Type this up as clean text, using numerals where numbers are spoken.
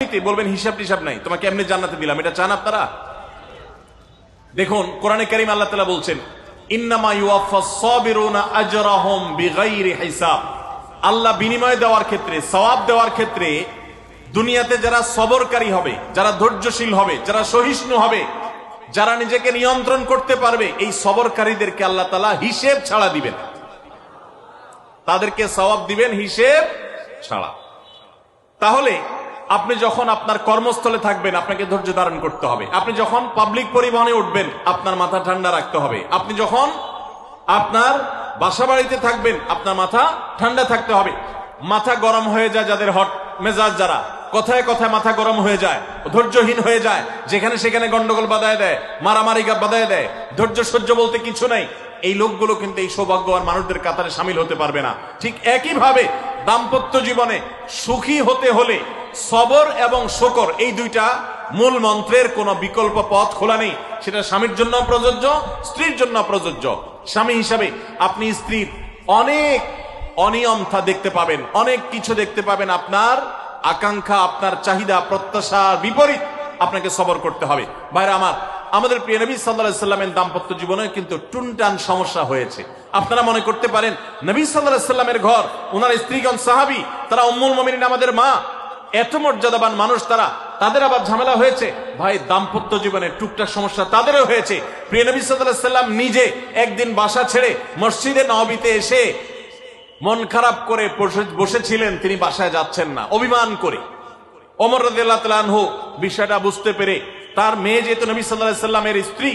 এমনিতে বলবেন হিসাব টিসাব নাই, তোমাকে এমনি জান্নাতে দিলাম, এটা চান আপনারা? দেখুন কোরআনে কারীম আল্লাহ তাআলা বলছেন ইন্নামা ইউওয়াফাস সাবিরুনা আজরাহুম বিগাইরি হিসাব। আল্লাহ বিনিময় দেওয়ার ক্ষেত্রে, সওয়াব দেওয়ার ক্ষেত্রে দুনিয়াতে যারা সবরকারী হবে, যারা ধৈর্যশীল হবে, যারা সহিষ্ণু হবে, যারা নিজেকে নিয়ন্ত্রণ করতে পারবে, এই সবরকারীদেরকে আল্লাহ তাআলা হিসেব ছাড়া দিবেন, তাদেরকে সওয়াব দিবেন হিসেব ছাড়া। তাহলে আপনি যখন আপনার কর্মস্থলে থাকবেন আপনাকে ধৈর্য ধারণ করতে হবে। আপনি যখন পাবলিক পরিবহনে উঠবেন আপনার মাথা ঠান্ডা রাখতে হবে। আপনি যখন আপনার বাসা বাড়িতে থাকবেন আপনার মাথা ঠান্ডা থাকতে হবে। মাথা গরম হয়ে যায় যাদের, হট মেজাজ যারা, কথায় কথায় মাথা গরম হয়ে যায়, ধৈর্যহীন হয়ে যায়, যেখানে সেখানে গন্ডগোল বাধায় দেয়, মারামারি বাধায় দেয়, ধৈর্য সহ্য বলতে কিছু নাই, এই লোকগুলো কিন্তু এই সৌভাগ্যবান মানুষদের কাতারে সামিল হতে পারবে না। ঠিক একইভাবে দাম্পত্য জীবনে সুখী হতে হলে সবর এবং শকর, এই দুইটা মূল মন্ত্রের কোনো বিকল্প পথ খোলা নেই। সেটা স্বামীর জন্য প্রযোজ্য, স্ত্রীর জন্য প্রযোজ্য। স্বামী হিসাবে আপনি স্ত্রীর অনেক অনিয়মতা দেখতে পাবেন, অনেক কিছু দেখতে পাবেন, আপনার আকাঙ্ক্ষা, আপনার চাহিদা, প্রত্যাশার বিপরীত, আপনাকে সবর করতে হবে। ভাইরা আমার, আমাদের প্রিয় নবী সাল্লাল্লাহু আলাইহি সাল্লামের দাম্পত্য জীবনে কিন্তু টুনটান সমস্যা হয়েছে। আপনারা মনে করতে পারেন নবী সাল্লাল্লাহু আলাইহি সাল্লামের ঘর, ওনার স্ত্রীগণ সাহাবী, তারা উম্মুল মুমিনিন আমাদের মা, এত মর্যাদাবান মানুষ তারা, তাদের আবার ঝামেলা হয়েছে। ভাই, দাম্পত্য জীবনে টুকটাক সমস্যা তাদেরও হয়েছে। প্রিয় নবী সাল্লাল্লাহু আলাইহি সাল্লাম নিজে একদিন বাসা ছেড়ে মসজিদে নববীতে এসে মন খারাপ করে বসেছিলেন, তিনি বাসায় যাচ্ছেন না, অভিমান করে। ওমর রাদিয়াল্লাহু তাআলা আনহু বিষয়টা বুঝতে পেরে, তার মেয়ে যেহেতু নবী সাল্লাল্লাহু আলাইহি সাল্লামের স্ত্রী,